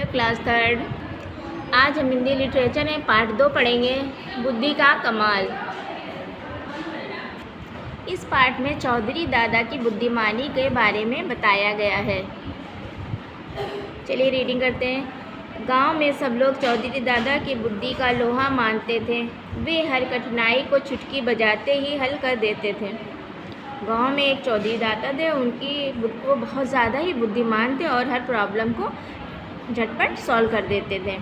Hello class third. आज हम Hindi literature में पार्ट 2 पढ़ेंगे, बुद्धि का कमाल। इस पार्ट में चौधरी दादा की बुद्धिमानी के बारे में बताया गया है। चलिए रीडिंग करते हैं। गांव में सब लोग चौधरी दादा की बुद्धि का लोहा मानते थे। वे हर कठिनाई को चुटकी बजाते ही हल कर देते थे। गांव में एक चौधरी दादा थे, वो बहुत ज़्यादा ही बुद्धिमान थे और हर प्रॉब्लम को झटपट सॉल्व कर देते थे।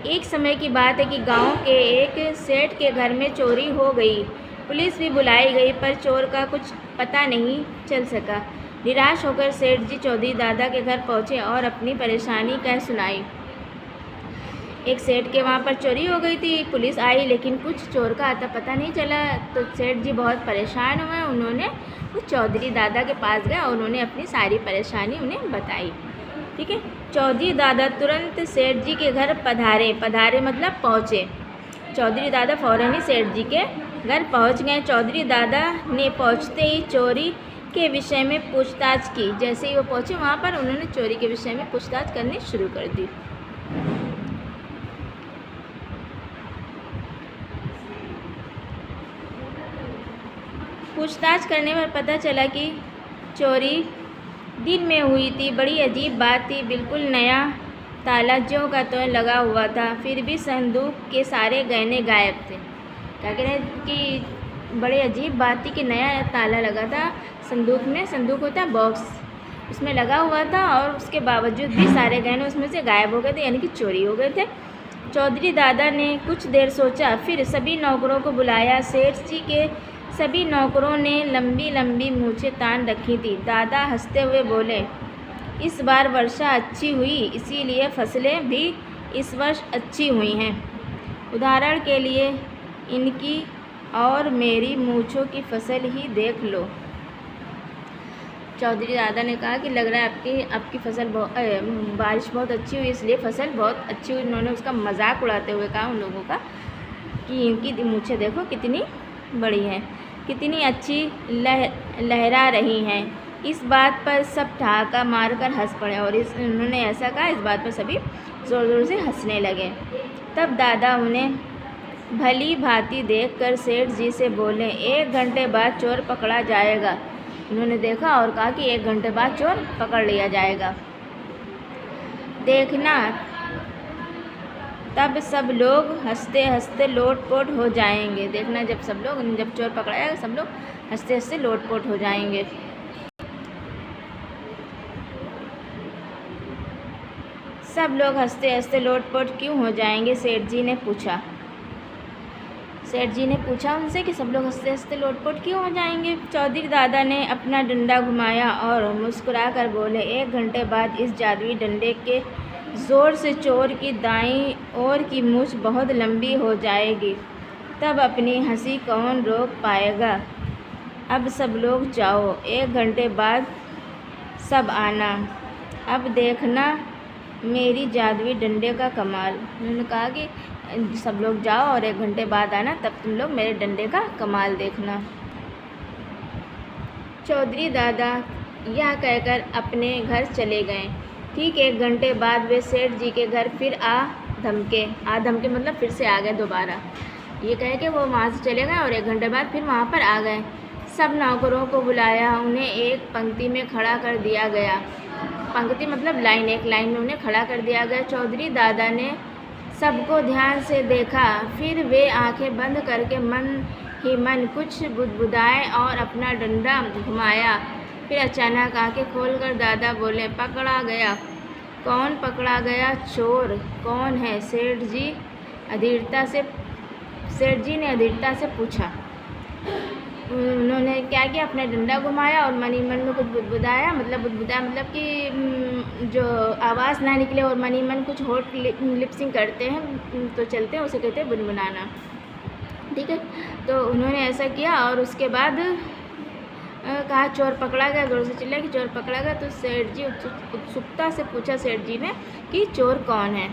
एक समय की बात है कि गांव के एक सेठ के घर में चोरी हो गई। पुलिस भी बुलाई गई पर चोर का कुछ पता नहीं चल सका। निराश होकर सेठ जी चौधरी दादा के घर पहुंचे और अपनी परेशानी कह सुनाई। एक सेठ के वहाँ पर चोरी हो गई थी। पुलिस आई लेकिन कुछ चोर का आता पता नहीं चला। तो सेठ जी बहुत परेशान हुए। उन्होंने उस चौधरी दादा के पास गए और उन्होंने अपनी सारी परेशानी उन्हें बताई। ठीक है। चौधरी दादा तुरंत सेठ जी के घर पधारे मतलब पहुँचे। चौधरी दादा फ़ौरन ही सेठ जी के घर पहुँच गए। चौधरी दादा ने पहुँचते ही चोरी के विषय में पूछताछ की। जैसे ही वो पहुँचे वहाँ पर उन्होंने चोरी के विषय में पूछताछ करनी शुरू कर दी। पूछताछ करने पर पता चला कि चोरी दिन में हुई थी। बड़ी अजीब बात थी। बिल्कुल नया ताला ज्यों का त्यों लगा हुआ था। फिर भी संदूक के सारे गहने गायब थे। क्या कह रहे हैं कि बड़ी अजीब बात थी कि नया ताला लगा था संदूक में। संदूक होता है बॉक्स, उसमें लगा हुआ था और उसके बावजूद भी सारे गहने उसमें से गायब हो गए थे, यानी कि चोरी हो गए थे। चौधरी दादा ने कुछ देर सोचा, फिर सभी नौकरों को बुलाया। सेठ जी के सभी नौकरों ने लंबी लंबी मूछें तान रखी थी। दादा हंसते हुए बोले, इस बार वर्षा अच्छी हुई, इसीलिए फसलें भी इस वर्ष अच्छी हुई हैं। उदाहरण के लिए इनकी और मेरी मूछों की फसल ही देख लो। चौधरी दादा ने कहा कि लग रहा है आपकी फसल बारिश बहुत अच्छी हुई, इसलिए फसल बहुत अच्छी हुई। उन्होंने उसका मजाक उड़ाते हुए कहा उन लोगों का कि इनकी मूछें देखो कितनी बड़ी हैं, कितनी अच्छी लहरा रही हैं। इस बात पर सब ठहाका मारकर हंस पड़े और उन्होंने ऐसा कहा, इस बात पर सभी ज़ोर ज़ोर से हंसने लगे। तब दादा उन्हें भली भांति देखकर सेठ जी से बोले, 1 घंटे बाद चोर पकड़ा जाएगा। उन्होंने देखा और कहा कि 1 घंटे बाद चोर पकड़ लिया जाएगा, देखना। तब सब लोग हंसते हंसते लोटपोट हो जाएंगे। देखना जब चोर पकड़ा जाएगा सब लोग हंसते हंसते लोटपोट हो जाएंगे। सब लोग हंसते हंसते लोटपोट क्यों हो जाएंगे? सेठ जी ने पूछा। सेठ जी ने पूछा उनसे कि सब लोग हंसते हंसते लोटपोट क्यों हो जाएंगे? चौधरी दादा ने अपना डंडा घुमाया और मुस्कुरा कर बोले, 1 घंटे बाद इस जादुई डंडे के ज़ोर से चोर की दाईं ओर की मूछ बहुत लंबी हो जाएगी। तब अपनी हंसी कौन रोक पाएगा? अब सब लोग जाओ, 1 घंटे बाद सब आना। अब देखना मेरी जादुई डंडे का कमाल। उन्होंने कहा कि सब लोग जाओ और 1 घंटे बाद आना, तब तुम लोग मेरे डंडे का कमाल देखना। चौधरी दादा यह कहकर अपने घर चले गए। ठीक 1 घंटे बाद वे सेठ जी के घर फिर आ धमके मतलब फिर से आ गए दोबारा। ये कह के वो वहाँ से चले गए और 1 घंटे बाद फिर वहाँ पर आ गए। सब नौकरों को बुलाया, उन्हें एक पंक्ति में खड़ा कर दिया गया। पंक्ति मतलब लाइन, एक लाइन में उन्हें खड़ा कर दिया गया। चौधरी दादा ने सबको ध्यान से देखा, फिर वे आंखें बंद करके मन ही मन कुछ बुदबुदाए और अपना डंडा घुमाया। फिर अचानक आंखें खोलकर दादा बोले, पकड़ा गया। कौन पकड़ा गया? चोर। कौन है? सेठ जी ने अधीरता से पूछा। उन्होंने क्या किया? अपना डंडा घुमाया और मन ही मन में कुछ बुदबुदाया मतलब कि जो आवाज़ ना निकले और मन ही मन कुछ होठ लिपसिंग करते हैं तो चलते हैं, उसे कहते हैं बुनबुनाना। ठीक है। तो उन्होंने ऐसा किया और उसके बाद कहा चोर पकड़ा गया। जोर से चिल्लाया कि चोर पकड़ा गया। तो सेठ जी उत्सुकता से पूछा सेठ जी ने कि चोर कौन है?